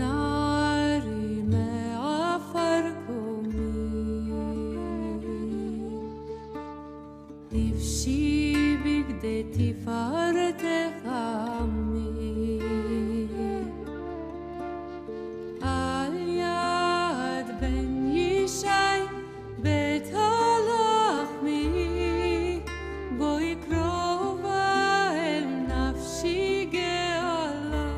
התנערי מעפר קומי, לבשי בגדי תפארתך עמי, על יד בן ישי בית הלחמי, בואי קרובה אל נפשי גאלה.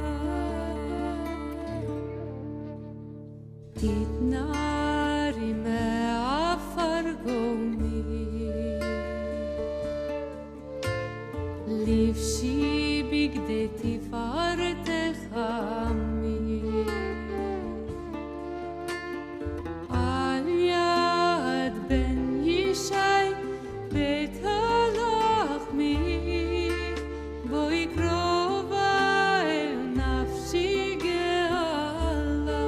תתנערי מעפר גומי, לבשי בגדי תפארתך עמי, על יד בן ישי בית הלחמי, בואי קרובה אל נפשי גאלה.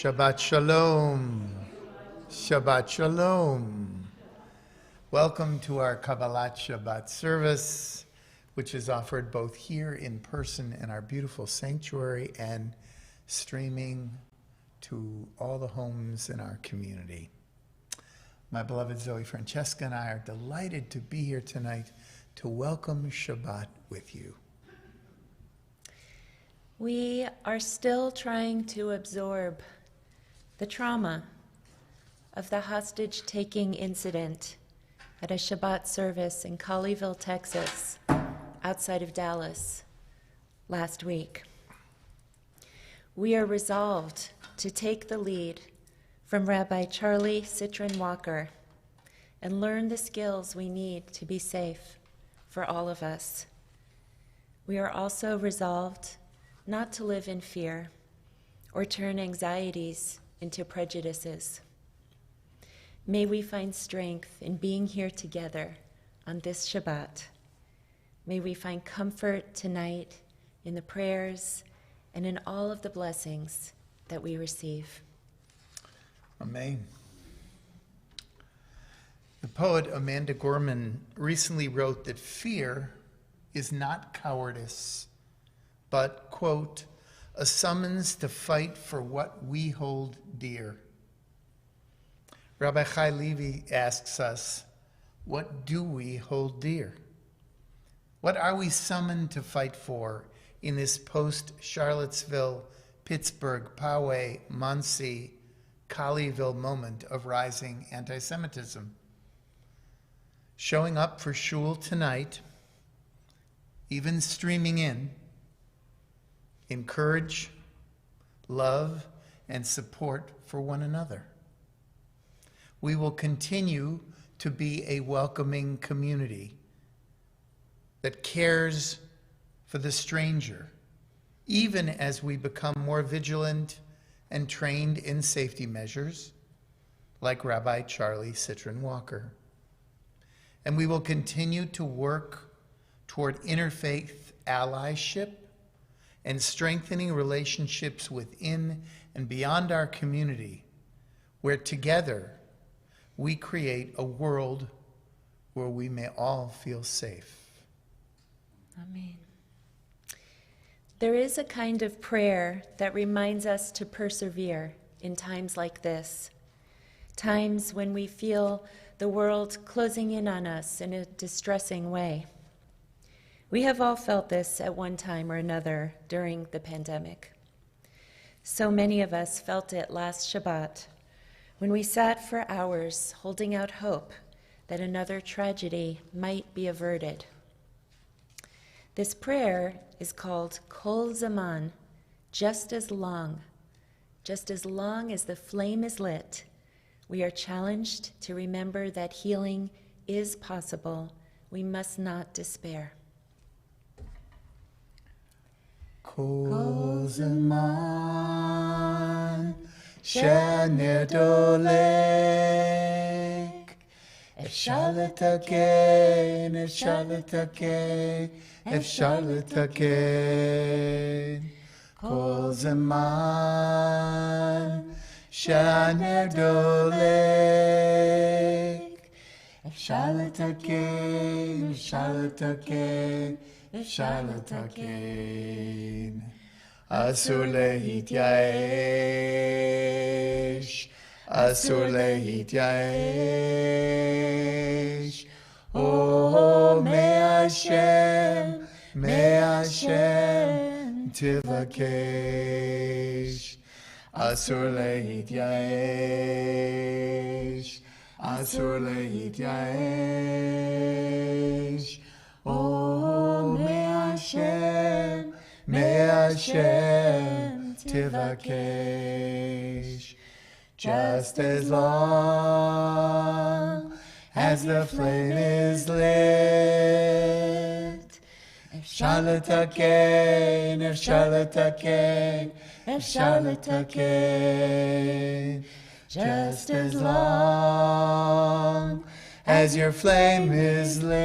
Shabbat Shalom. Shabbat Shalom. Welcome to our Kabbalat Shabbat service, which is offered both here in person in our beautiful sanctuary and streaming to all the homes in our community. My beloved Zoe Francesca and I are delighted to be here tonight to welcome Shabbat with you. We are still trying to absorb the trauma of the hostage-taking incident at a Shabbat service in Colleyville, Texas, outside of Dallas, last week. We are resolved to take the lead from Rabbi Charlie Citron Walker and learn the skills we need to be safe for all of us. We are also resolved not to live in fear or turn anxieties into prejudices. May we find strength in being here together on this Shabbat. May we find comfort tonight in the prayers and in all of the blessings that we receive. Amen. The poet Amanda Gorman recently wrote that fear is not cowardice, but, quote, a summons to fight for what we hold dear. Rabbi Chai Levi asks us, what do we hold dear? What are we summoned to fight for in this post-Charlottesville, Pittsburgh, Poway, Muncie, Colleyville moment of rising anti-Semitism? Showing up for shul tonight, even streaming in courage, love, and support for one another. We will continue to be a welcoming community that cares for the stranger, even as we become more vigilant and trained in safety measures, like Rabbi Charlie Citron Walker. And we will continue to work toward interfaith allyship and strengthening relationships within and beyond our community, where together we create a world where we may all feel safe. Amen. There is a kind of prayer that reminds us to persevere in times like this, times when we feel the world closing in on us in a distressing way. We have all felt this at one time or another during the pandemic. So many of us felt it last Shabbat when we sat for hours holding out hope that another tragedy might be averted. This prayer is called Kol Zaman, just as long as the flame is lit. We are challenged to remember that healing is possible. We must not despair. Kol Zaman Shanir Dolek Efshar letaken, efshar letaken, efshar letaken. Kol Zaman Shanir Dolek Efshar letaken, efshar letaken, אפשר לתקן, אסור להתייאש, אסור להתייאש. או מהשם תבקש, אסור להתייאש, אסור להתייאש. Oh, מהשם תבקש. Just as long as the flame is lit, אפשר לתקן, אפשר לתקן, אפשר לתקן. Just as long as your flame is lit,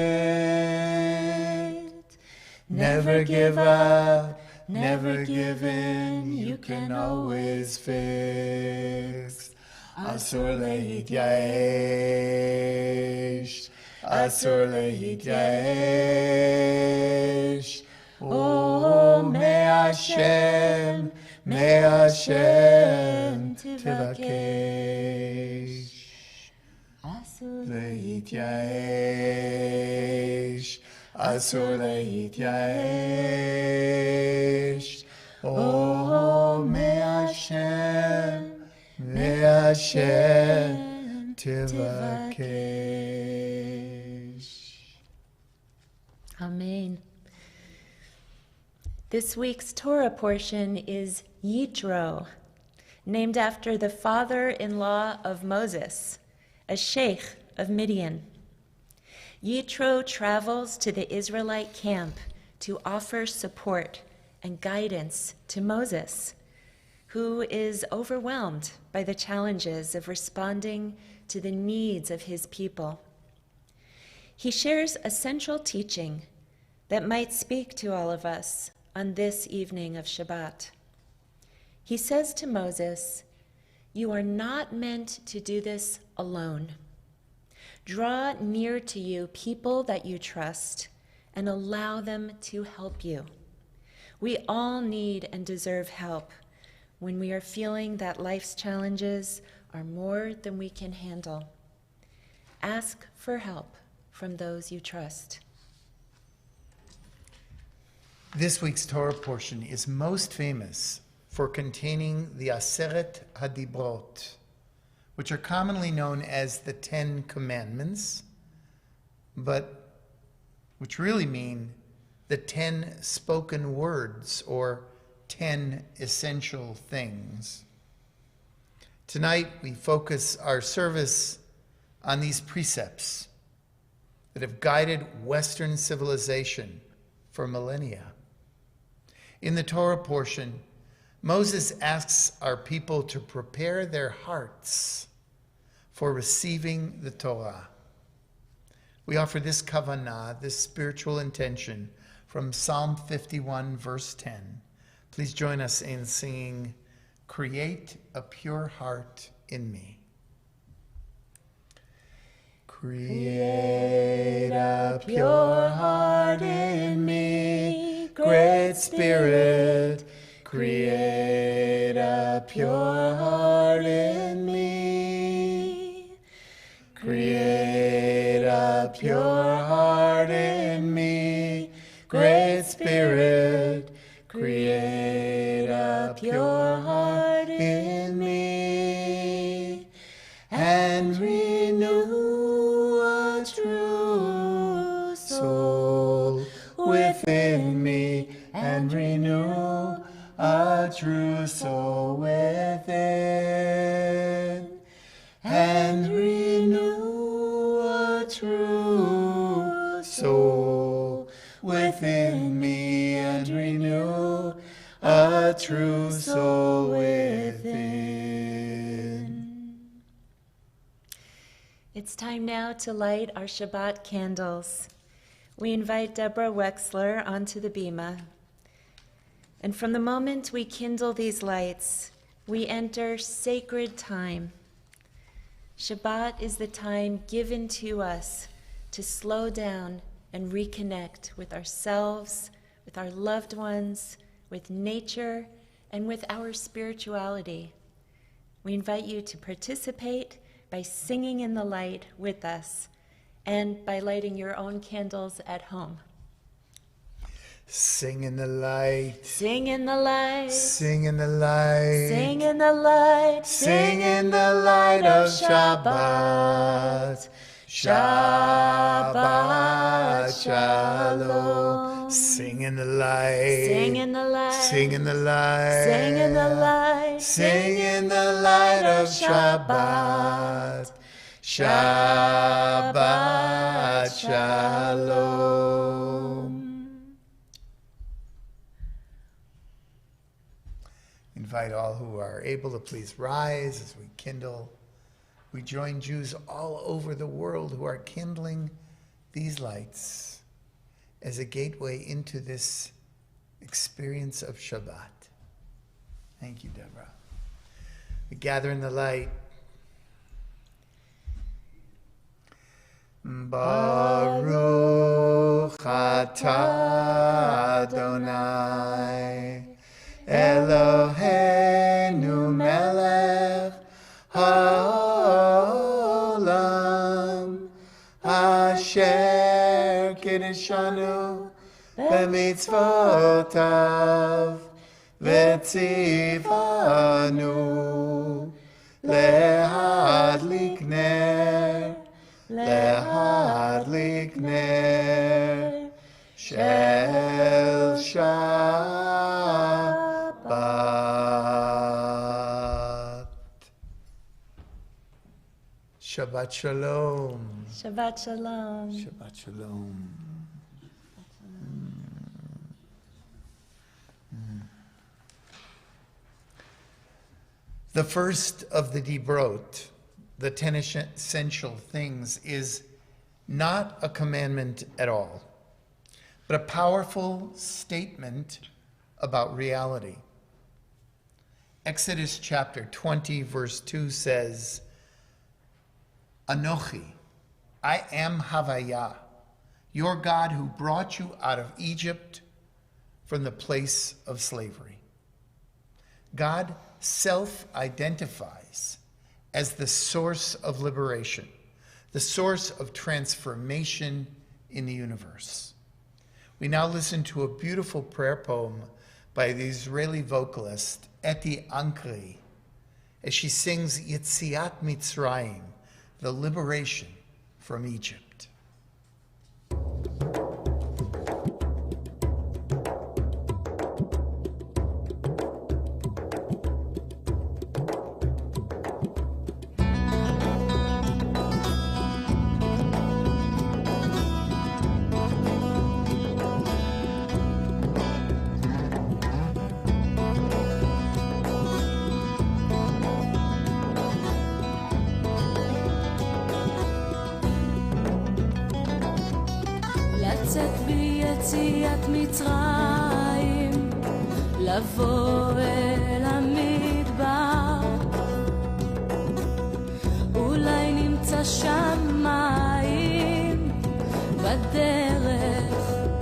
never give up, never given, you can always fix. Asur leityaesh, asur leityaesh. Oh, may Hashem tivakesh. Asur leityaesh, asur leityaesh. Oh, may Hashem tivakesh. Amen. This week's Torah portion is Yitro, named after the father-in-law of Moses, a sheikh of Midian. Yitro travels to the Israelite camp to offer support and guidance to Moses, who is overwhelmed by the challenges of responding to the needs of his people. He shares a central teaching that might speak to all of us on this evening of Shabbat. He says to Moses, "You are not meant to do this alone. Draw near to you people that you trust and allow them to help you. We all need and deserve help when we are feeling that life's challenges are more than we can handle. Ask for help from those you trust." This week's Torah portion is most famous for containing the Aseret HaDibrot, which are commonly known as the 10 Commandments, but which really mean the 10 spoken words or 10 essential things. Tonight we focus our service on these precepts that have guided Western civilization for millennia. In the Torah portion, Moses asks our people to prepare their hearts for receiving the Torah. We offer this kavanah, this spiritual intention, from Psalm 51, verse 10. Please join us in singing, "Create a pure heart in me." Create a pure heart in me, Great Spirit. Create a pure heart in me. Create a pure heart in me, Great Spirit. Create a pure heart in me, and renew a true soul within me, and renew a true soul within, and renew a true soul within me, and renew a true soul within. It's time now to light our Shabbat candles. We invite Deborah Wexler onto the bima. And from the moment we kindle these lights, we enter sacred time. Shabbat is the time given to us to slow down and reconnect with ourselves, with our loved ones, with nature, and with our spirituality. We invite you to participate by singing in the light with us and by lighting your own candles at home. Sing in the light. Sing in the light. Sing in the light. Sing in the light. Sing in the light of Shabbat. Shabbat Shalom. Sing in the light. Sing in the light. Sing in the light. Sing in the light. Sing in the light of Shabbat. Shabbat Shalom. Invite all who are able to please rise as we kindle. We join Jews all over the world who are kindling these lights as a gateway into this experience of Shabbat. Thank you, Deborah. We gather in the light. Baruch atah Adonai Eloheinu melech haolam asher kiddushanu b'mitzvotav v'tzivanu lehadlik ner להדליק נר של שבת. Shabbat Shalom. Shabbat Shalom. Shabbat Shalom. The first of the Dibrot, the 10 essential things, is not a commandment at all, but a powerful statement about reality. Exodus chapter 20, verse 2 says, Anochi, I am Havayah, your God who brought you out of Egypt from the place of slavery. God self-identifies as the source of liberation, the source of transformation in the universe. We now listen to a beautiful prayer poem by the Israeli vocalist Eti Ankri as she sings Yetziat Mitzrayim, the liberation from Egypt. לצאת ביציאת מצרים, לבוא אל המדבר, אולי נמצא שם מים בדרך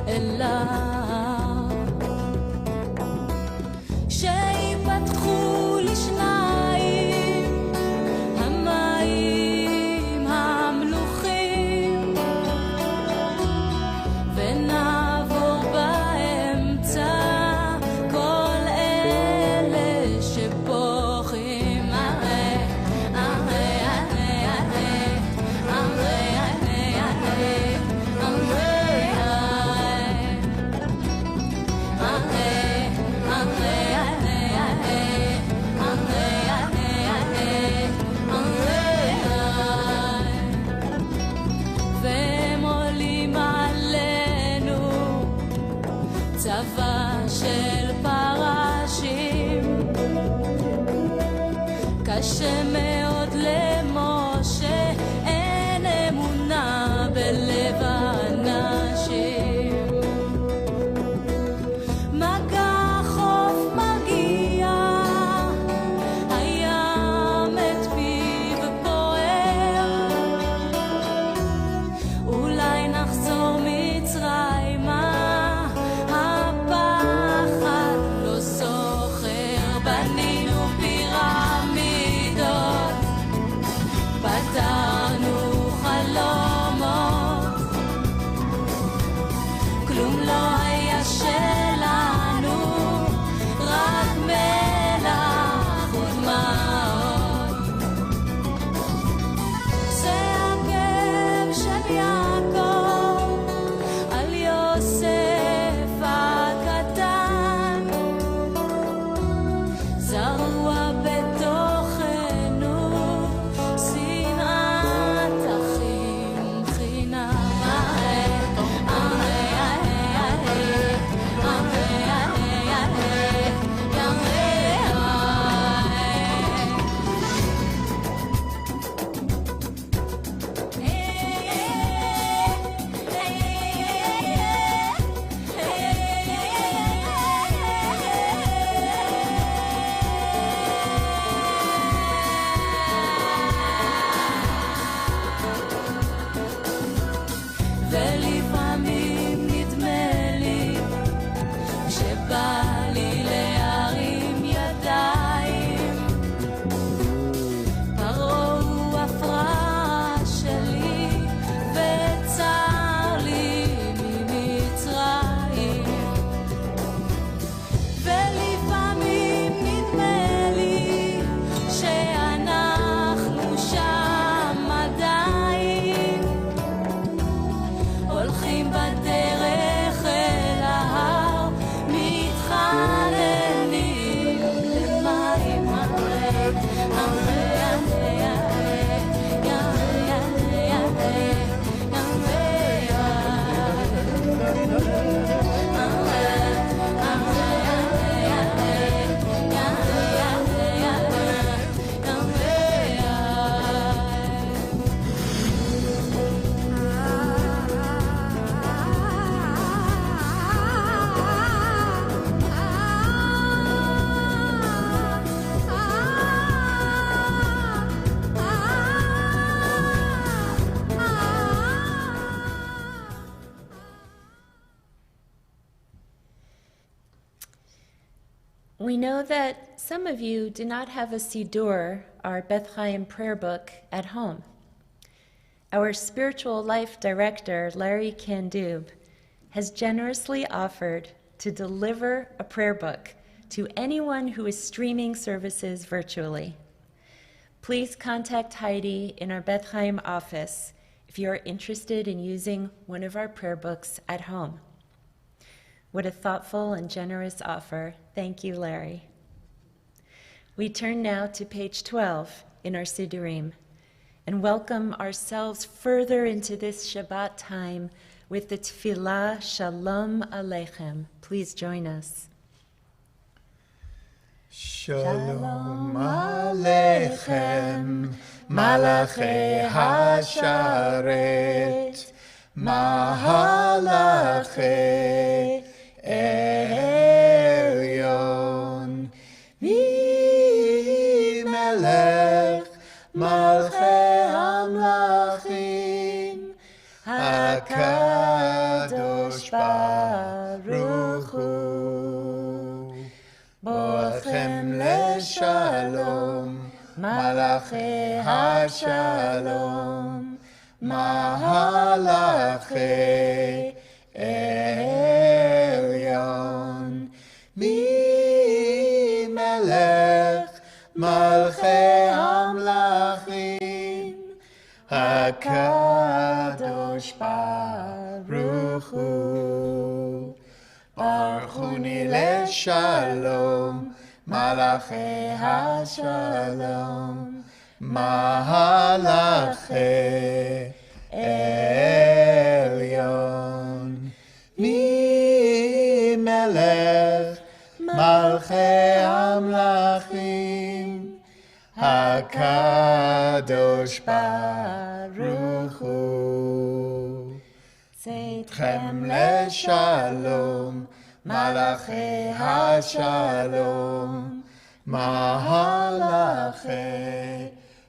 אליו, שיפתחו לשניים המים המלוכים, ונעבור באמצע כל אלה שבוכים. והם עולים עלינו צבא של פרשים, קשה מאוד למשה, אין אמונה בלב האנשים. מגע החוף מגיע, הים את פיו פוער, אולי נחזור מצרימה, הפחד לא זוכר. בנינו פירמידות We know that some of you do not have a Siddur, our Beth Chaim prayer book, at home. Our spiritual life director, Larry Kandub, has generously offered to deliver a prayer book to anyone who is streaming services virtually. Please contact Heidi in our Beth Chaim office if you are interested in using one of our prayer books at home. What a thoughtful and generous offer. Thank you, Larry. We turn now to page 12 in our Siddurim and welcome ourselves further into this Shabbat time with the Tefillah Shalom Aleichem. Please join us. Shalom Aleichem, Malachei HaSharet, Malachei Elyon, Melech Malchei Hamlachim, HaKadosh Baruch Hu, Boachem leShalom, Malachei HaShalom, Malachei Elyon, Melech Malchei Hamlachim, HaKadosh Baruch Hu, Baruchuni leShalom, Malachei HaShalom, Malachei Elyon, Melech Malchei Hamlachim, HaKadosh Baruch Hu, Tzedchem leShalom, Malachei HaShalom, Malachei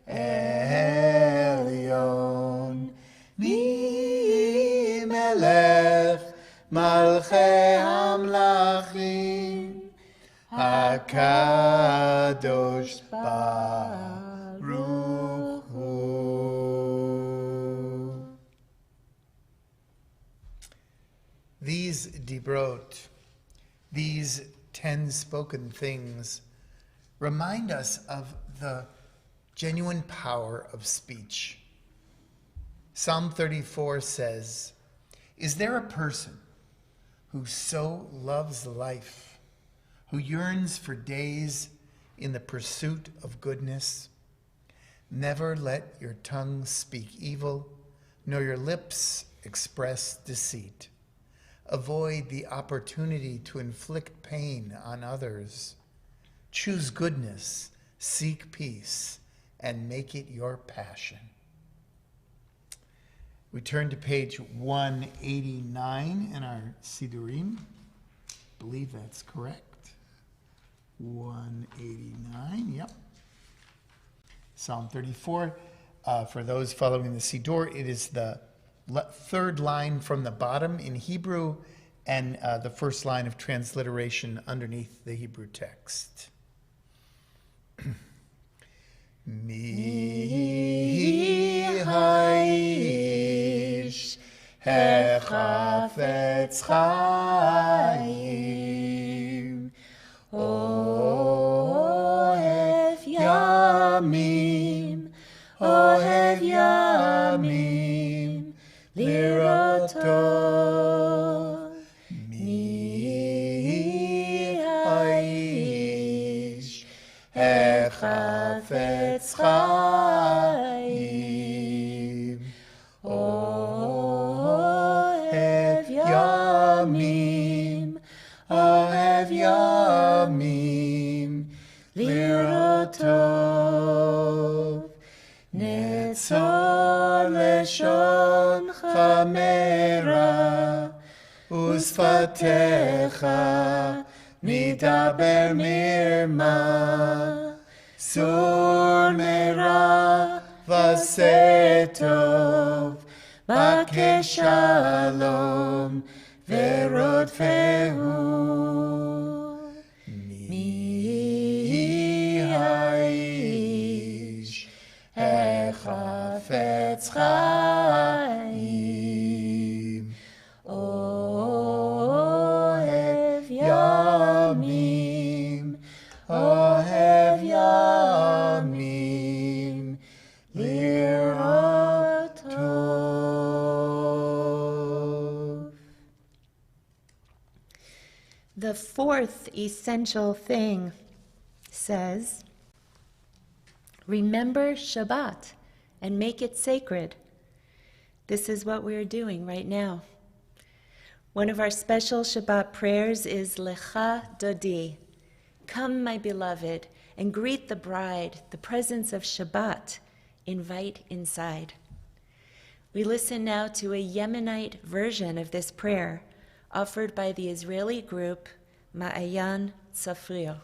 Elyon, Melech Malchei Hamlachim, HaKadosh Baruch Hu. These dibrot, these 10 spoken things, remind us of the genuine power of speech. Psalm 34 says, "Is there a person who so loves life, who yearns for days in the pursuit of goodness? Never let your tongue speak evil, nor your lips express deceit. Avoid the opportunity to inflict pain on others. Choose goodness, seek peace, and make it your passion." We turn to page 189 in our Siddurim. I believe that's correct. 189, yep. Psalm 34. For those following the Siddur, it is the third line from the bottom in Hebrew and the first line of transliteration underneath the Hebrew text. Mi haish hechafetz chaim ohev yamim lirato. Mi haish hechafetz chaim ohev yamim lirato. Netzor leshon chamera usfatecha midaber mirma. Sur mera vasetov bakesh shalom verodfehu. Mi עץ חיים, אוהב ימים, אוהב ימים, לראות טוב. The fourth essential thing says, remember Shabbat and make it sacred. This is what we're doing right now. One of our special Shabbat prayers is Lecha Dodi. Come, my beloved, and greet the bride, the presence of Shabbat. Invite inside. We listen now to a Yemenite version of this prayer offered by the Israeli group Ma'ayan Tzafrio.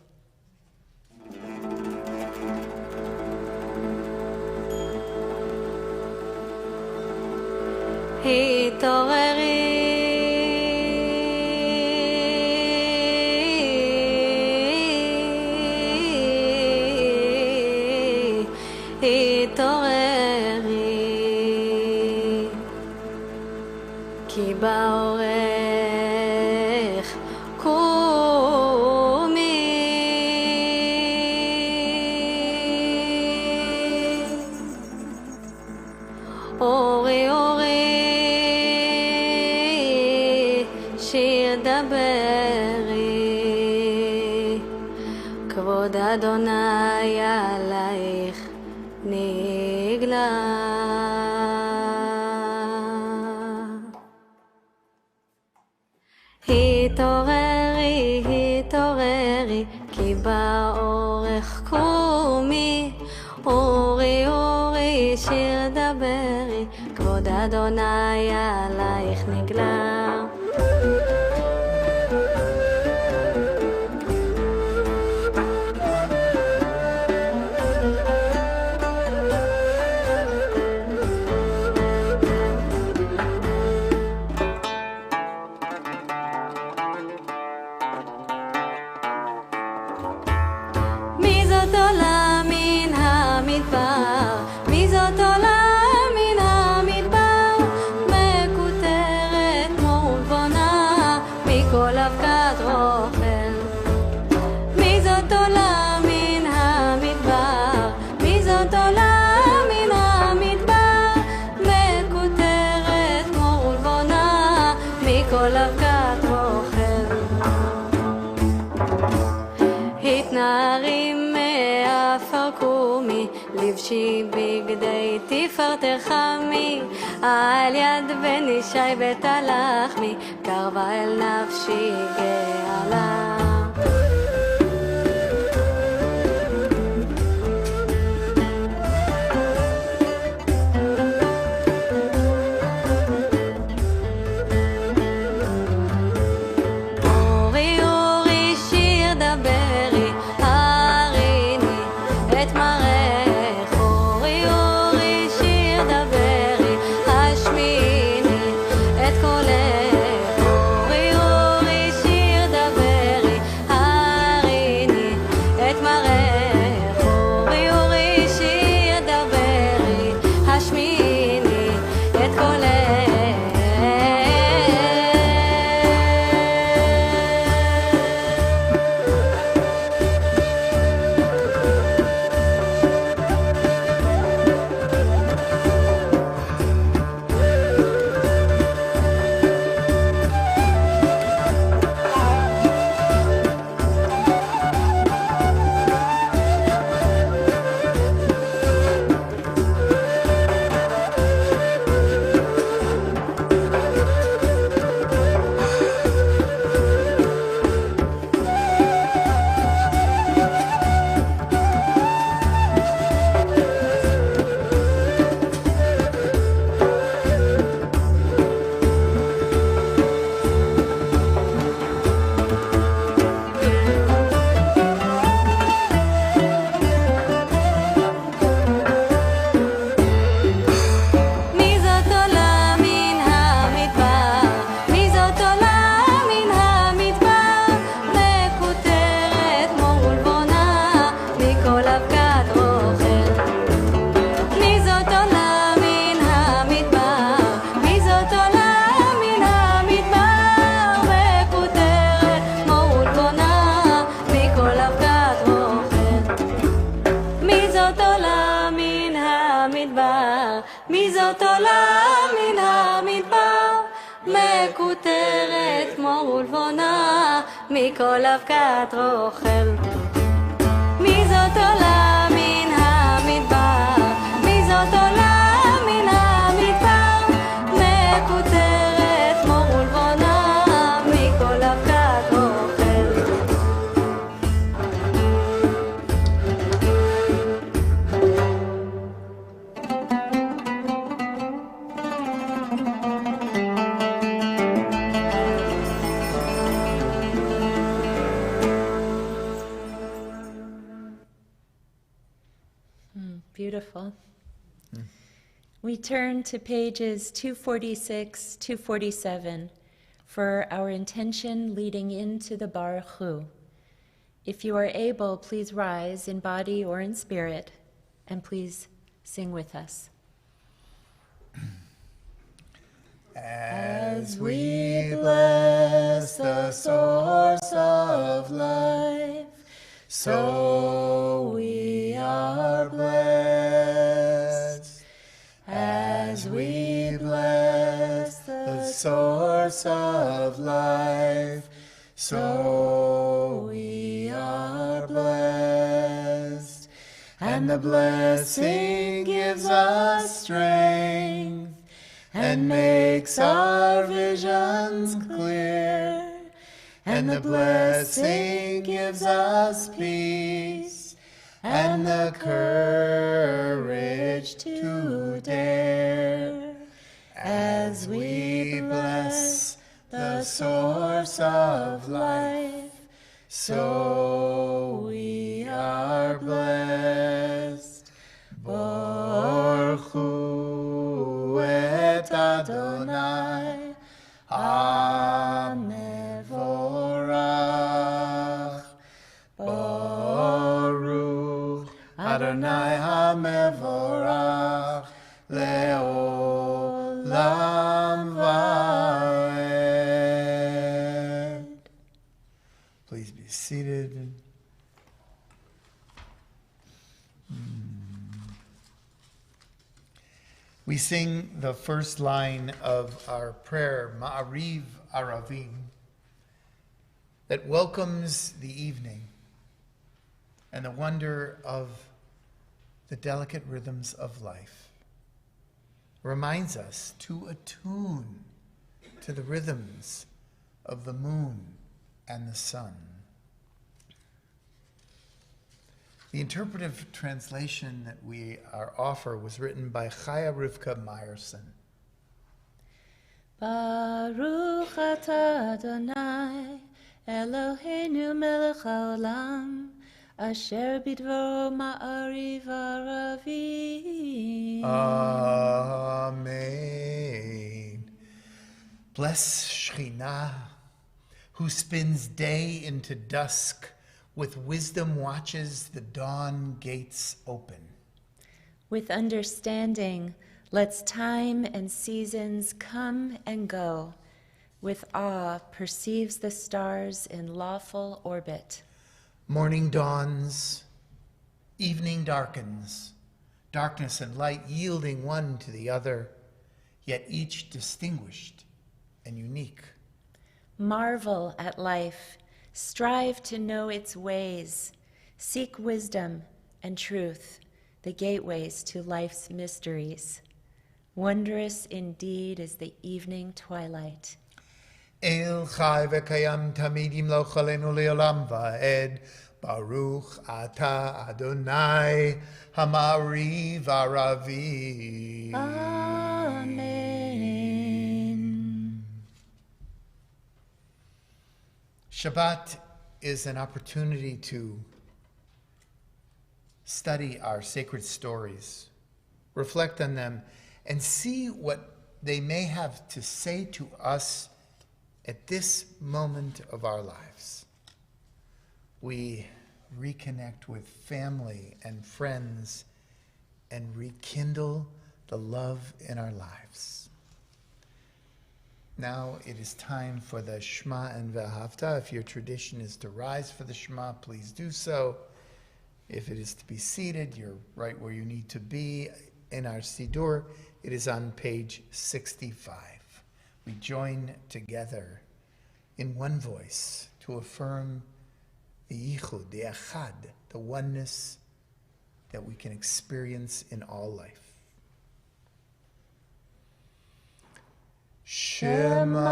התעוררי, כי באורך קומי, אורי אורי שיר דברי, כבוד אדוני עלייך נגלה. התעוררי, התעוררי, כי באורך קומי, אורי אורי שיר דברי, כבוד אדוני עלייך נגלה. לבשי בגדי תפארתך חמי, על יד בן ישי בית הלחמי, קרבה אל נפשי גאלה. אורי אורי שיר דברי, הריני את מראך, אורי אורי שיר דברי, השמיני את קולך, אורי אורי שיר דברי, מן המדבר, מקוטרת מור ולבונה, מכל אבקת רוכל. מי זאת עולה מן המדבר? מי זאת עולה מן המדבר? מקוטרת מור ולבונה, מכל אבקת רוכל. Beautiful. We turn to pages 246, 247 for our intention leading into the Baruch Hu. If you are able, please rise in body or in spirit, and please sing with us. As we bless the source of life, so we are blessed. As we bless the source of life, so we are blessed. And the blessing gives us strength and makes our visions clear. And the blessing gives us peace and the courage to dare. As we bless the source of life, so we are blessed. Baruch Hu et Adonai, HaMevorach. Baruch Adonai HaMevorach, Le'olam Va'ed. Please be seated. We sing the first line of our prayer, Ma'ariv Aravim, that welcomes the evening and the wonder of the delicate rhythms of life. Reminds us to attune to the rhythms of the moon and the sun. The interpretive translation that we offer was written by Chaya Rivka Meyerson. Baruch atah Adonai, Eloheinu melech haolam, asher bidvaro ma'ariv aravim. Amen. Bless Shekhinah, who spins day into dusk, with wisdom watches the dawn gates open. With understanding, lets time and seasons come and go. With awe, perceives the stars in lawful orbit. Morning dawns, evening darkens, darkness and light yielding one to the other, yet each distinguished and unique. Marvel at life, strive to know its ways, seek wisdom and truth, the gateways to life's mysteries. Wondrous indeed is the evening twilight. El chai v'kayam tamid yimloch aleinu le'olam va'ed, Baruch atah Adonai ha'ma'ariv aravim. Amen. Shabbat is an opportunity to study our sacred stories, reflect on them, and see what they may have to say to us at this moment of our lives. We reconnect with family and friends and rekindle the love in our lives. Now it is time for the Shema and V'ahavta. If your tradition is to rise for the Shema, please do so. If it is to be seated, you're right where you need to be. in our Siddur. It is on page 65. We join together in one voice to affirm the yichud, the echad, the oneness that we can experience in all life. Shema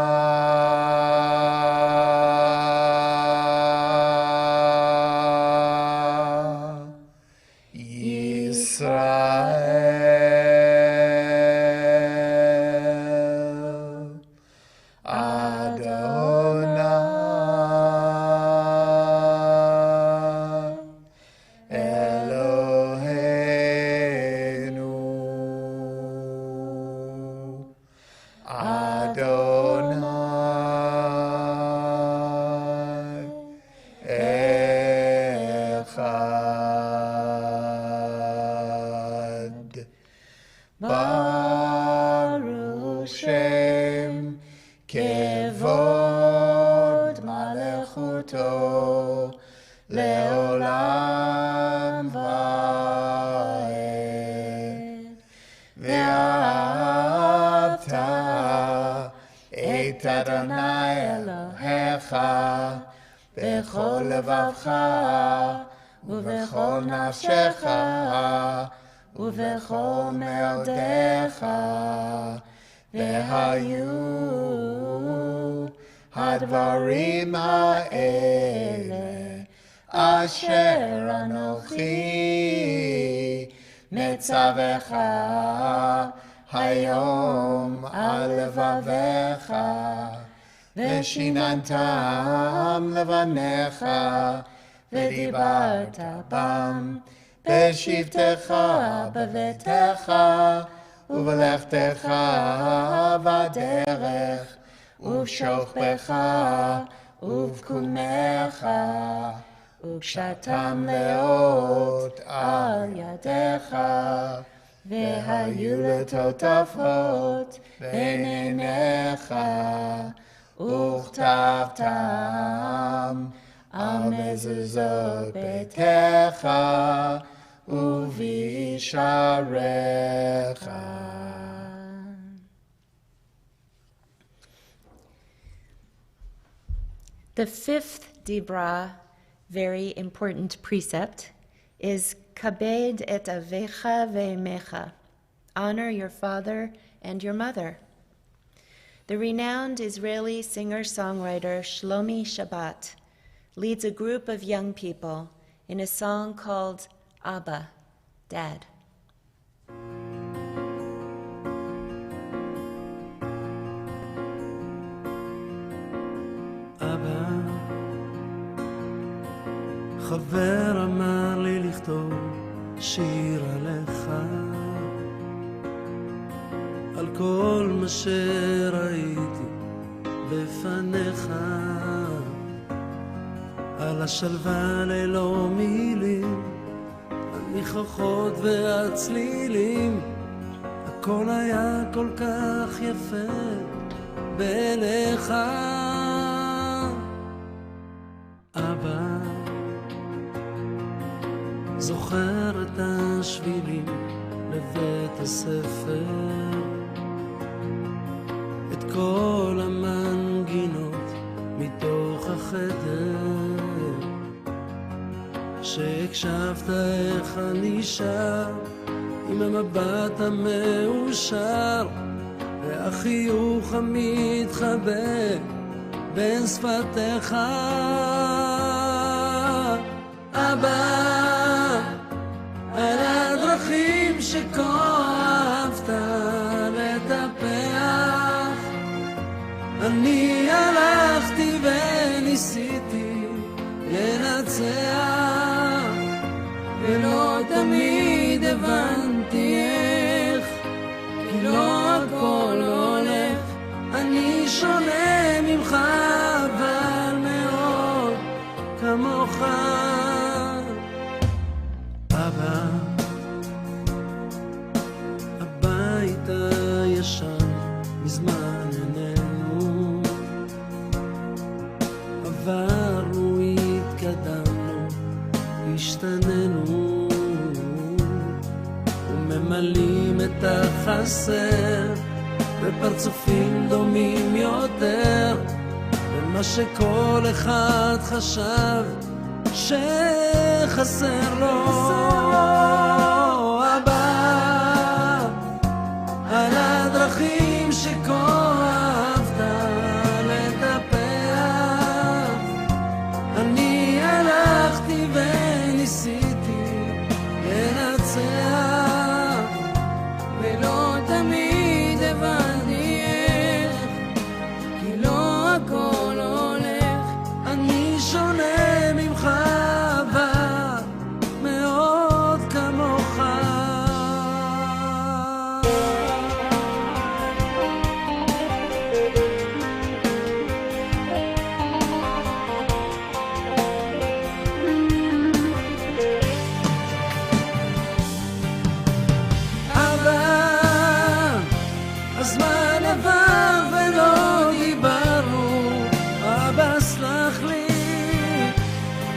Yisrael Adonai Eloheinu Adonai Echad. Baruch Shem Kevod Malechuto Leolam Vaed. Ve'ahavta et Adonai Elohecha bechol levavcha ובכל נפשך ובכל מאודיך והיו הדברים האלה אשר אנוכי מצווך היום על לבביך ושיננתם לבניך ודיברת בם בשבתך בביתך ובלכתך בדרך ובשוכבך ובקומך וקשתם לאות על ידיך והיו לטוטפות בין עיניך וכתבתם על מזוזות ביתך ובשעריך. The fifth Dibra, very important precept, is Kabed et avecha ve'emecha. Honor your father and your mother. The renowned Israeli singer-songwriter Shlomi Shabbat leads a group of young people in a song called Abba, Dad. אבא, חבר אמר לי לכתוב שיר עליך, על כל מה שראיתי בפניך, על השלווה ללא מילים, הניחוחות והצלילים, הכל היה כל כך יפה בעיניך. אבא, זוכר את השבילים לבית הספר, את כל המנגינות מתוך החדר, שהקשבת איך אני שר עם המבט המאושר והחיוך המתחבא בין שפתיך. אבא, על הדרכים שכה אהבת לטפח, אני הלכתי וניסיתי לנצח, ולא תמיד הבנתי איך, כי לא הכל הולך, אני שונה ממך אבל מאוד כמוך. אבא, הבית הישן מזמן איננו, עברנו, התקדמנו, השתננו, וממלאים חסר, בפרצופים דומים יותר למה שכל אחד חשב שחסר לו. אבא, על הדרכים שכה אהבת לטפח, אני הלכתי וניסיתי לנצח, ולא תמיד הבנתי איך, כי לא הכל הולך. אני שונה ממך אבא, מאוד כמוך. הזמן עבר ולא דיברנו, אבא סלח לי,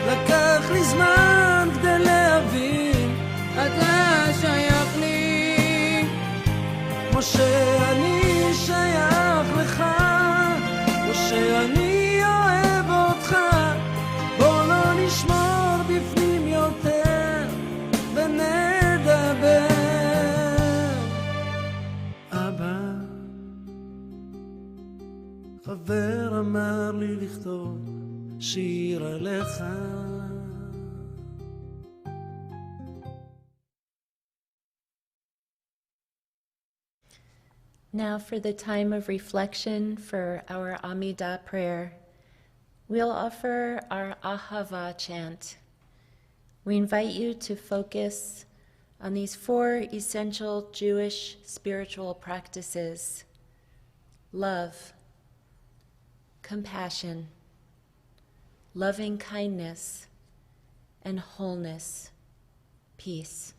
לקח לי זמן כדי להבין, אתה שייך לי, כמו שאני שייך לך, כמו שאני אוהב אותך. בוא לא נשמור בפנים יותר ונדבר. אבא, חבר אמר לי לכתוב שיר עליך. Now for the time of reflection for our Amidah prayer, we'll offer our Ahava chant. We invite you to focus on these 4 essential Jewish spiritual practices: love, compassion, loving kindness, and wholeness, peace.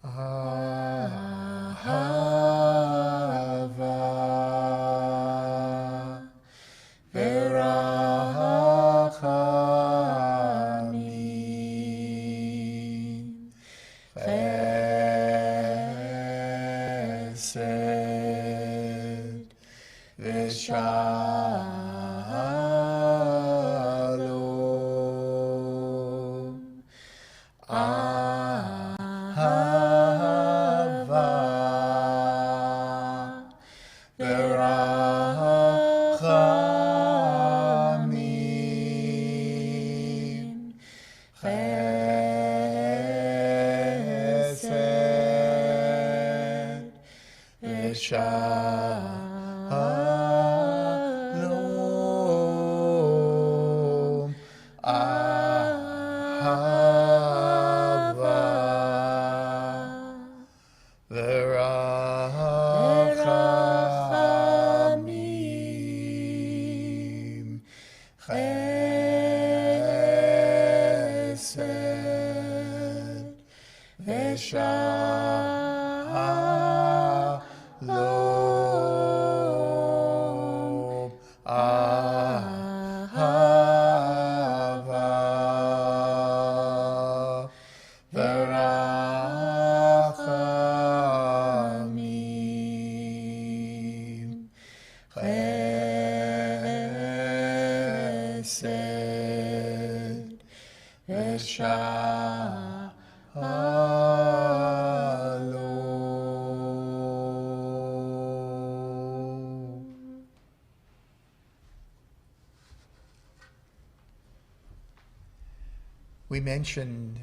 Ahava verachamim, chesed v'shalom. Verachamim, chesed v'shalom. Ahava verachamim, chesed v'shalom. Ahava verachamim, chesed v'shalom. We mentioned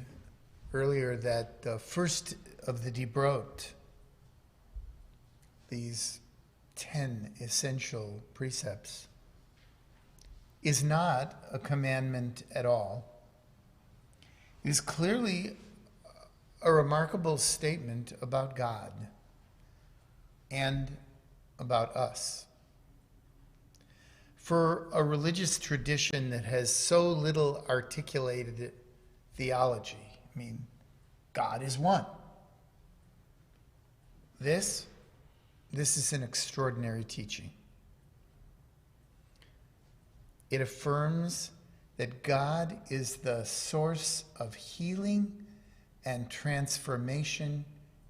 earlier that the first of the Dibrot, these 10 essential precepts, is not a commandment at all. It is clearly a remarkable statement about God and about us. For a religious tradition that has so little articulated theology, I mean, God is one. This is an extraordinary teaching. It affirms that God is the source of healing and transformation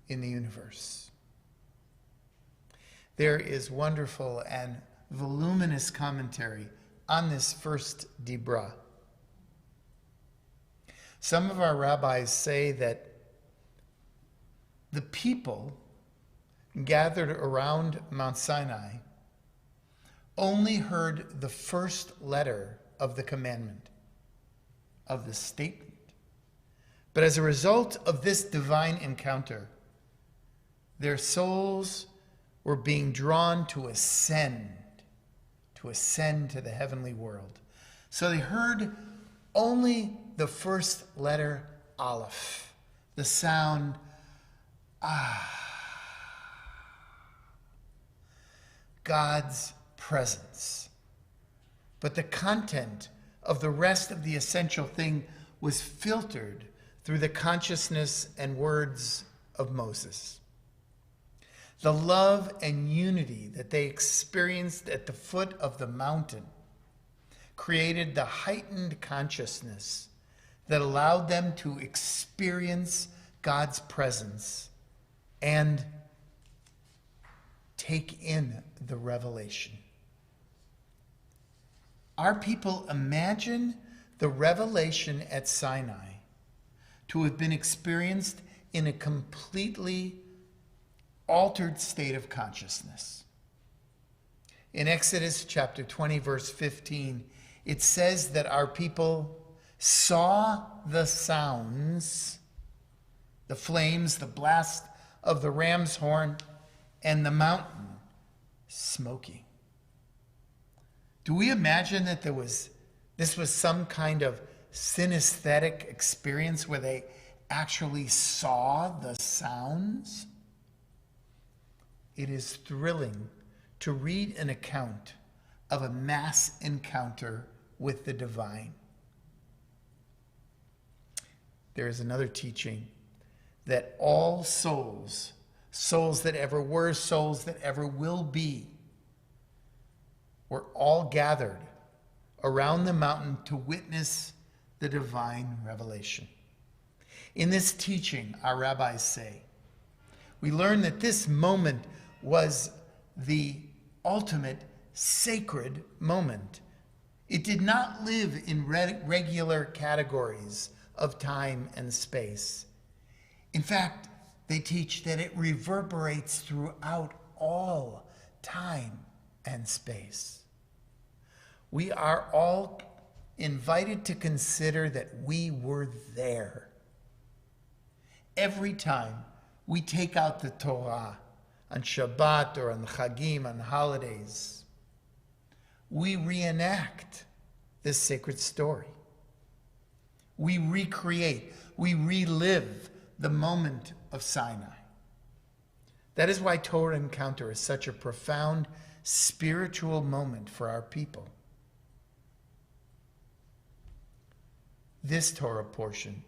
in the universe. There is wonderful and voluminous commentary on this first Dibra. Some of our rabbis say that the people gathered around Mount Sinai only heard the first letter of the commandment, of the statement. But as a result of this divine encounter, their souls were being drawn to ascend to the heavenly world. So they heard only the first letter, Aleph, the sound, God's presence. But the content of the rest of the essential thing was filtered through the consciousness and words of Moses. The love and unity that they experienced at the foot of the mountain created the heightened consciousness that allowed them to experience God's presence and take in the revelation. Our people imagine the revelation at Sinai to have been experienced in a completely altered state of consciousness. In Exodus chapter 20, verse 15, it says that our people saw the sounds, the flames, the blast of the ram's horn, and the mountain smoking. Do we imagine that this was some kind of synesthetic experience where they actually saw the sounds? It is thrilling to read an account of a mass encounter with the divine. There is another teaching that all souls that ever were, souls that ever will be, were all gathered around the mountain to witness the divine revelation. In this teaching, our rabbis say, we learn that this moment was the ultimate sacred moment. It did not live in regular categories of time and space. In fact, they teach that it reverberates throughout all time and space. We are all invited to consider that we were there. Every time we take out the Torah on Shabbat or on Chagim, on holidays, we reenact this sacred story. We recreate, we relive the moment of Sinai. That is why Torah encounter is such a profound spiritual moment for our people. This Torah portion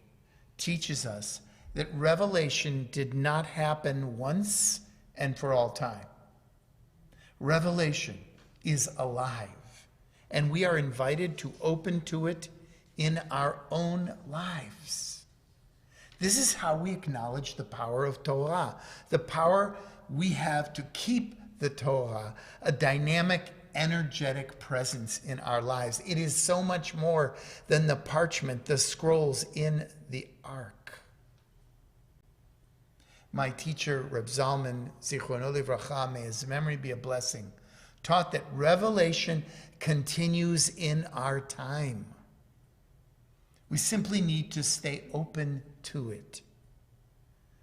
teaches us that revelation did not happen once and for all time. Revelation is alive, and we are invited to open to it in our own lives. This is how we acknowledge the power of Torah, the power we have to keep the Torah, a dynamic, energetic presence in our lives. It is so much more than the parchment, the scrolls in the ark. My teacher, Reb Zalman, Zichrono Livracha, may his memory be a blessing, taught that revelation continues in our time. We simply need to stay open to it.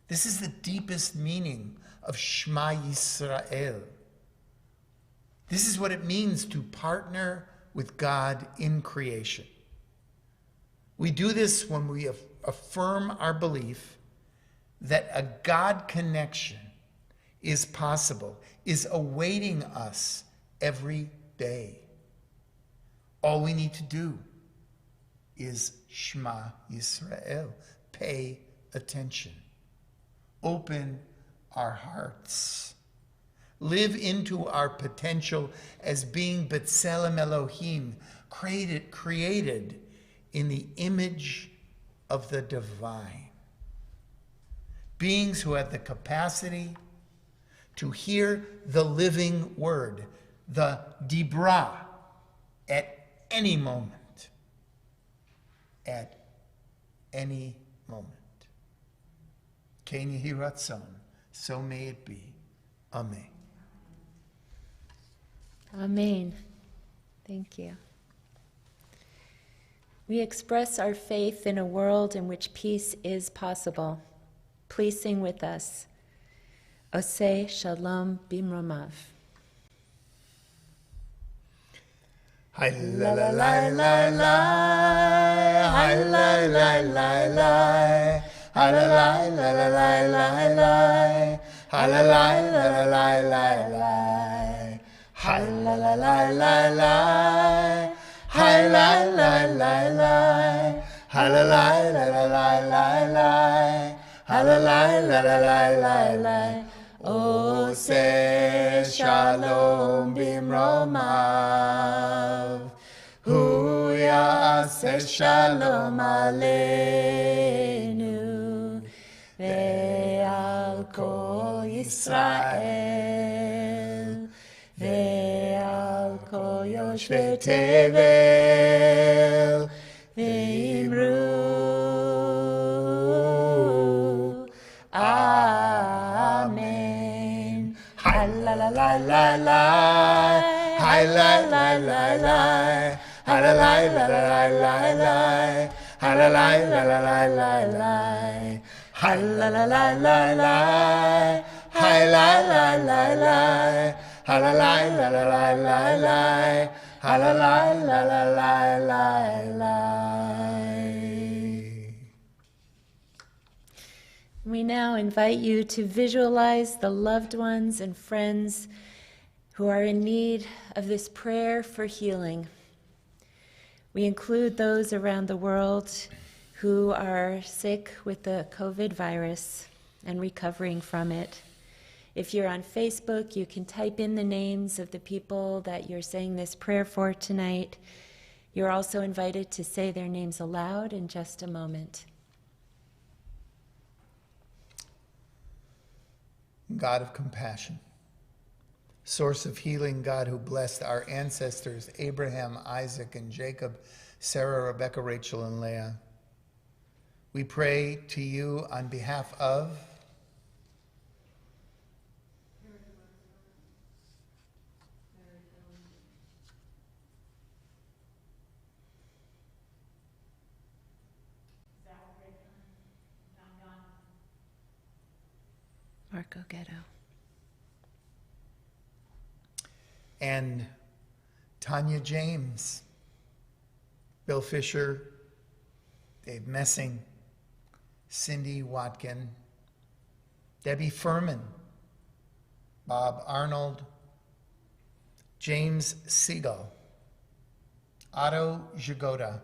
This is the deepest meaning of Shema Yisrael. This is what it means to partner with God in creation. We do this when we affirm our belief that a God connection is possible, is awaiting us every day. All we need to do is Shema Yisrael. Pay attention. Open our hearts. Live into our potential as being B'Tselem Elohim, created in the image of the divine. beings who have the capacity to hear the living word, the Dibra, at any moment. At any moment. Ken Yehi Ratzon, so may it be. Amen. Amen. Thank you. We express our faith in a world in which peace is possible. Please sing with us. Oseh Shalom Bimromav. Hi la la la la la, hi la la la la, hi la la la la la la la, hi la la la la la la, hi la la la la la, hi la la la la, hi la la la la la la, hi la la la la la la. Oseh Shalom Bimromav, Hu Yaseh Shalom Aleinu, Ve'al Kol Yisrael, Ve'al Kol Yoshvei Tevel, Ve'imru Amen. Hi la la la la la, hi la la la la, hi la la la la la la, hi la la la la la la, hi la la la la la, hi la la la la, hi la la la la la la, hi la la la la la la. We now invite you to visualize the loved ones and friends who are in need of this prayer for healing. We include those around the world who are sick with the COVID virus and recovering from it. If you're on Facebook, you can type in the names of the people that you're saying this prayer for tonight. You're also invited to say their names aloud in just a moment. God of compassion, source of healing, God who blessed our ancestors, Abraham, Isaac, and Jacob, Sarah, Rebecca, Rachel, and Leah. We pray to you on behalf of Marco Ghetto. and Tanya James, Bill Fisher, Dave Messing, Cindy Watkin, Debbie Furman, Bob Arnold, James Siegel, Otto Jagoda,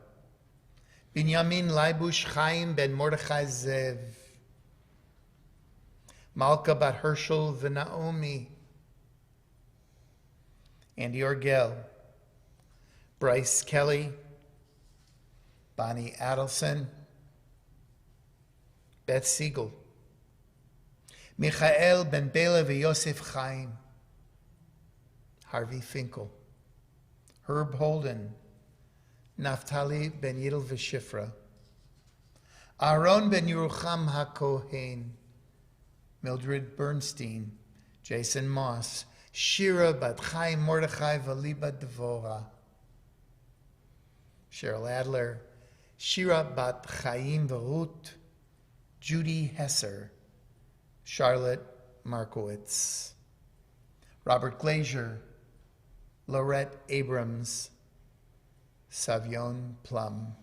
Binyamin Leibush Chaim ben Mordechai Zev, Malka bat Herschel Naomi, Andy Orgel, Bryce Kelly, Bonnie Adelson, Beth Siegel, Michael ben Bela v'Yosef Chaim, Harvey Finkel, Herb Holden, Naftali ben Yidel v'Shifra, Aaron ben Yerucham HaKohen, Mildred Bernstein, Jason Moss, Shira bat Chaim Mordechai v'Liba Devora, Cheryl Adler, Shira bat Chaim v'Ruth, Judy Hesser, Charlotte Markowitz, Robert Glazier, Laurette Abrams, Savion Plum,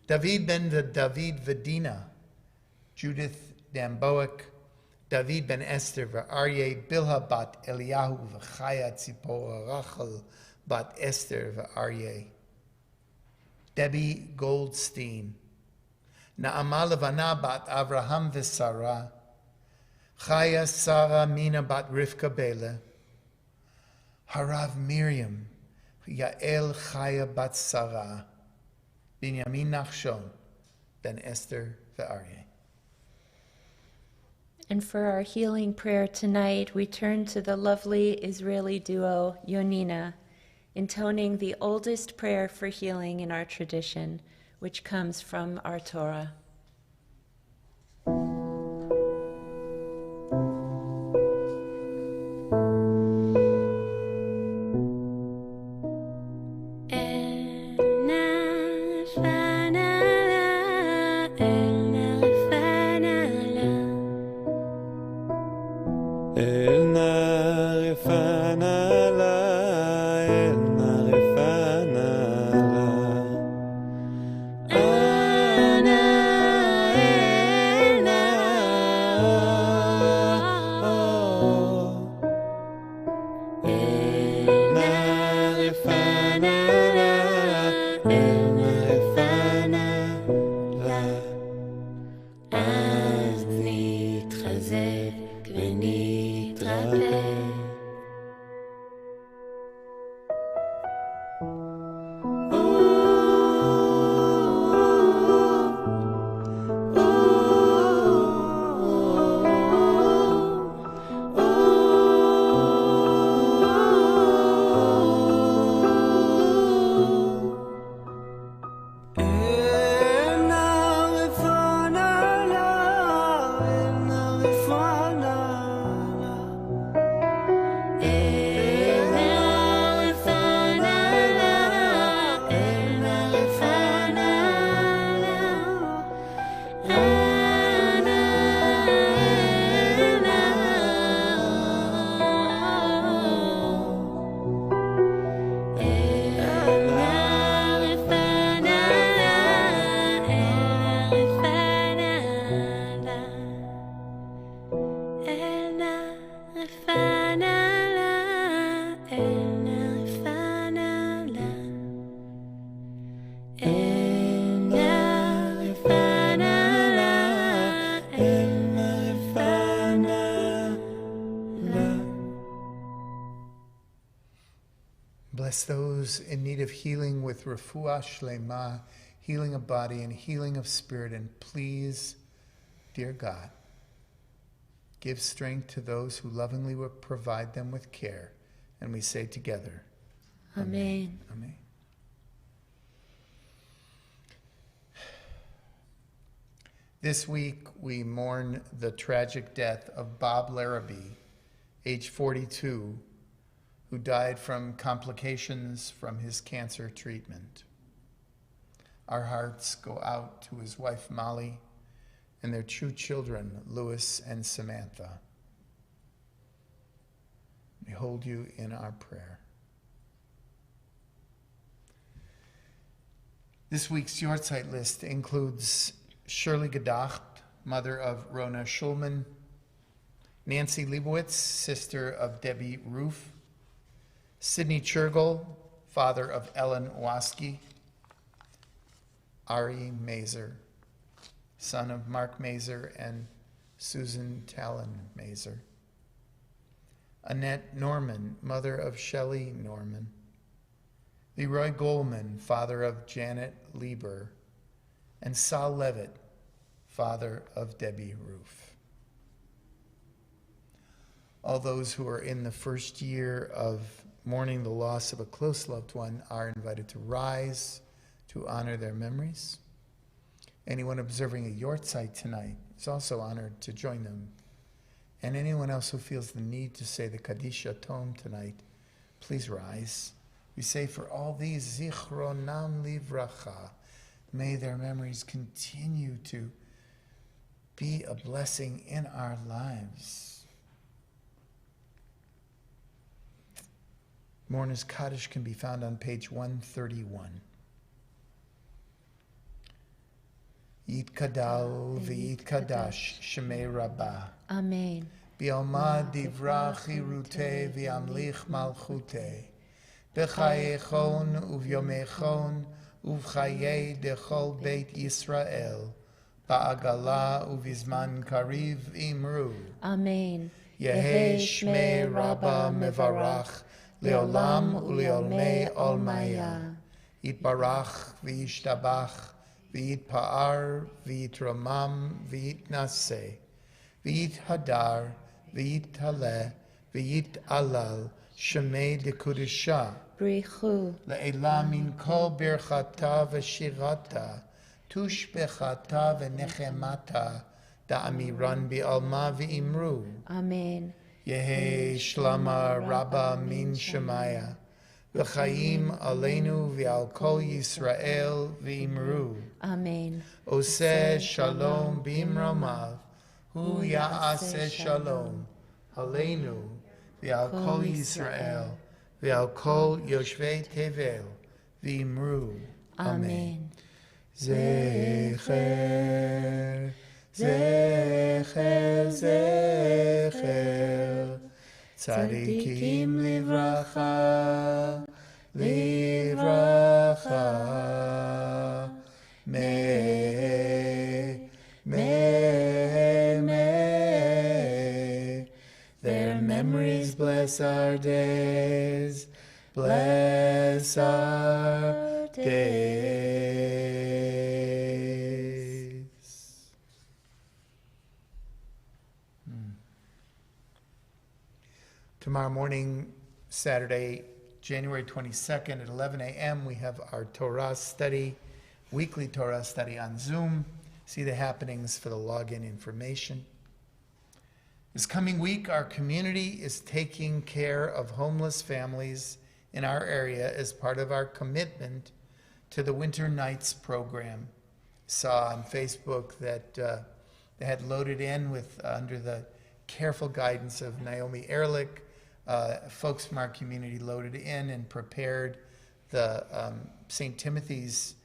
David ben David Vedina, Judith Damboic, David ben Esther v'Aryeh, Bilha bat Eliyahu v'Chaya Tzipora, Rachel bat Esther v'Aryeh, Debbie Goldstein, Naama Levana bat Avraham v'Sarah, Chaya Sarah Mina bat Rivka Bela, Harav Miriam, Yael Chaya bat Sarah, Binyamin Nachshon ben Esther v'Aryeh. And for our healing prayer tonight, we turn to the lovely Israeli duo Yonina, intoning the oldest prayer for healing in our tradition, which comes from our Torah. Bless those in need of healing with refuah shlema, healing of body and healing of spirit. And please, dear God, give strength to those who lovingly will provide them with care. And we say together, Amen. Amen. This week, we mourn the tragic death of Bob Larrabee, age 42, who died from complications from his cancer treatment. Our hearts go out to his wife, Molly, and their two children, Louis and Samantha. We hold you in our prayer. This week's Yortzeit list includes Shirley Gedacht, mother of Rona Schulman, Nancy Leibowitz, sister of Debbie Roof, Sidney Churgle, father of Ellen Waski, Ari Mazer, son of Mark Mazer and Susan Talon Mazer, Annette Norman, mother of Shelley Norman, Leroy Goldman, father of Janet Lieber, and Sal Levitt, father of Debbie Roof. All those who are in the first year of mourning the loss of a close loved one are invited to rise to honor their memories. Anyone observing a Yortzeit tonight is also honored to join them. And anyone else who feels the need to say the Kaddish Tome tonight, please rise. We say for all these, Zichronam Livracha, may their memories continue to be a blessing in our lives. Mourner's Kaddish can be found on page 131. Yitkadal v'yitkadash shemei Rabbah. Amen. Bi'alma divra chirute v'yamlich malchute. B'chayechon uvyomechon uv'chayei dechol beit Yisrael. Ba'agala uvizman kariv imru. Amen. Yehei shmei Rabbah mevarach. Leolam uleolmei olmaya. Yitbarach v'yishtabach v'yitpa'ar v'yitramam v'yitnaseh. v'yit hadar, v'yit haleh, v'yit alal, shemei de kudusha, Brichu. le'ela min kol birchata v'shirata, tushbechata v'nechemata, da'amiran bi'alma v'imru, Amen. Yehi shlama rabba min shemaya, v'chaim aleinu v'al kol Yisrael v'imru, Amen. Oseh shalom b'imramav, hu ya'aseh shalom, aleinu v'al kol Yisrael, v'al kol yoshvei tevel v'imru. Amen. Zecher, zecher, zecher, tzadikim livracha, livracha, me, me, me. Their memories bless our days, bless our days. Tomorrow morning, Saturday, January 22nd at 11 a.m., we have our Torah study, weekly Torah study on Zoom. See the happenings for the login information. This coming week, our community is taking care of homeless families in our area as part of our commitment to the Winter Nights program. Saw on Facebook that they had loaded in with, under the careful guidance of Naomi Ehrlich, folks from our community loaded in and prepared the St. Timothy's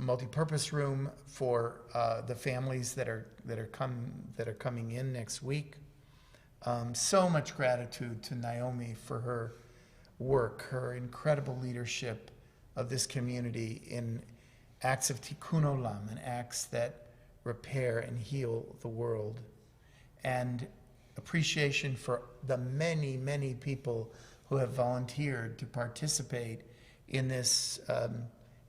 multipurpose room for the families that are coming in next week. So much gratitude to Naomi for her work, her incredible leadership of this community in acts of tikkun olam, and acts that repair and heal the world, and appreciation for the many, many people who have volunteered to participate in this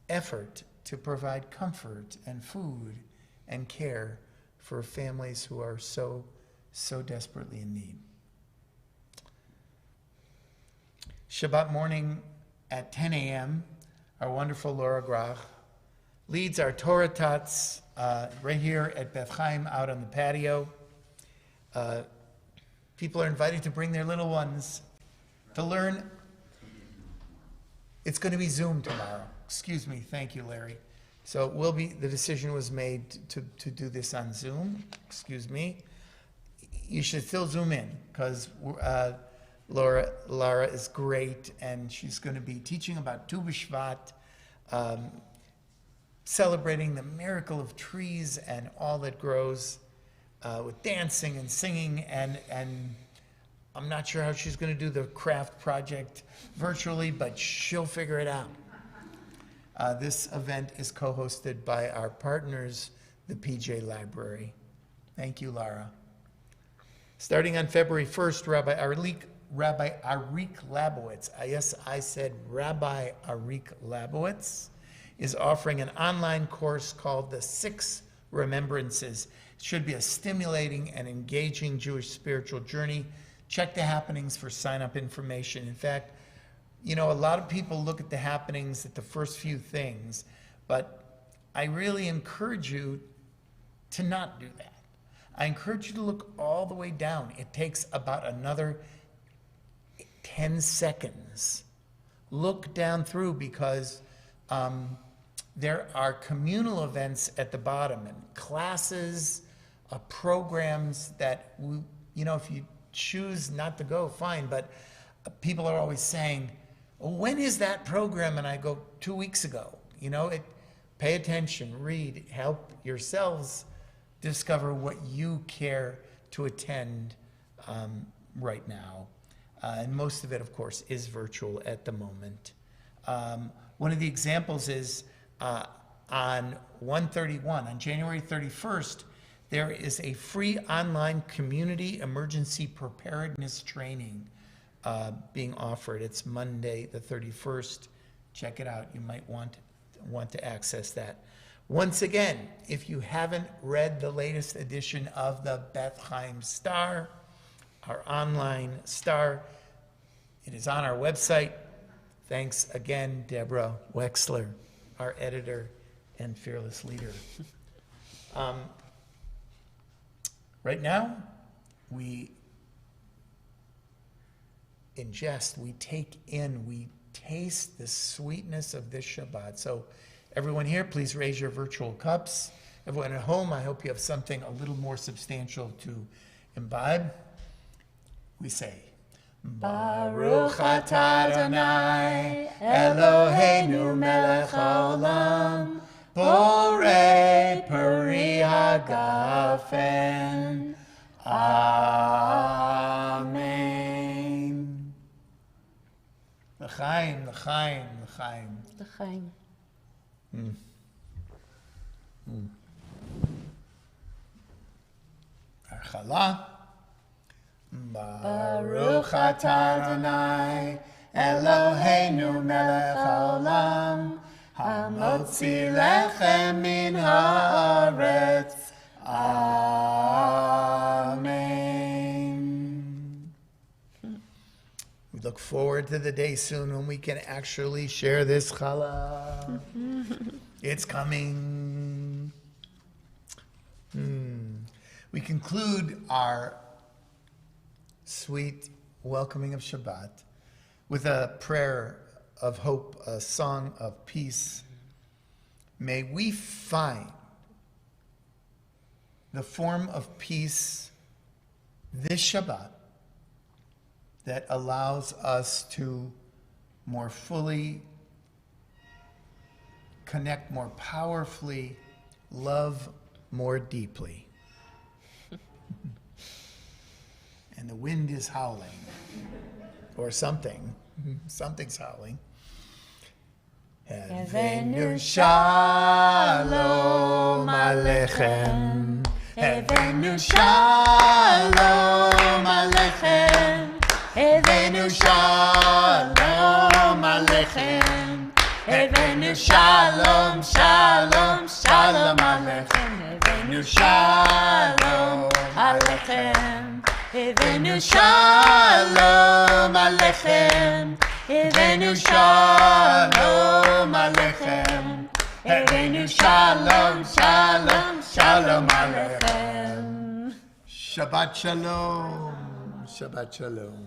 effort to provide comfort and food and care for families who are so desperately in need. Shabbat morning at 10 a.m., our wonderful Laura Grach leads our Torah Tots right here at Beth Chaim out on the patio. People are invited to bring their little ones to learn. It's going to be Zoom tomorrow. Excuse me. Thank you, Larry. So it will be, the decision was made to do this on Zoom. Excuse me. You should still Zoom in because Lara is great, and she's going to be teaching about Tu B'Shvat, celebrating the miracle of trees and all that grows, with dancing and singing, and I'm not sure how she's going to do the craft project virtually, but she'll figure it out. This event is co-hosted by our partners, the PJ Library. Thank you, Lara. Starting on February 1st, Rabbi Arik Labowitz, yes, I said Rabbi Arik Labowitz, is offering an online course called The Six Remembrances. It should be a stimulating and engaging Jewish spiritual journey. Check the happenings for sign-up information. In fact, you know, a lot of people look at the happenings at the first few things, but I really encourage you to not do that. I encourage you to look all the way down. It takes about another 10 seconds. Look down through, because there are communal events at the bottom, and classes, programs that, you know, if you choose not to go, fine, but people are always saying, when is that program? And I go, 2 weeks ago. You know, pay attention, read, help yourselves discover what you care to attend right now. And most of it, of course, is virtual at the moment. One of the examples is on 1/31, on January 31st, there is a free online community emergency preparedness training being offered. It's Monday the 31st. Check it out. You might want to access that. Once again, if you haven't read the latest edition of the Beth Chaim Star, our online star, it is on our website. Thanks again, Deborah Wexler, our editor and fearless leader. Right now, we ingest, we take in, we taste the sweetness of this Shabbat. So everyone here, please raise your virtual cups. Everyone at home, I hope you have something a little more substantial to imbibe. We say, Baruch atah Adonai, Eloheinu melech haolam, borei peri hagafen. Amen. L'chaim, l'chaim, l'chaim. L'chaim. Archala. Baruch atah Adonai, Eloheinu melech haolam, hamotzi lechem min haaretz. Amen. We look forward to the day soon when we can actually share this challah. It's coming. We conclude our sweet welcoming of Shabbat with a prayer of hope, a song of peace. May we find the form of peace this Shabbat that allows us to more fully connect more powerfully, love more deeply. And the wind is howling, or something. Something's howling. Hevenu shalom aleichem. Hevenu shalom aleichem. Hevenu shalom aleichem. Hevenu shalom, shalom, shalom aleichem. Hevenu shalom aleichem. Hevenu shalom aleichem. Hevenu shalom aleichem. Hevenu shalom, shalom, shalom aleichem. Shabbat shalom. Shabbat shalom.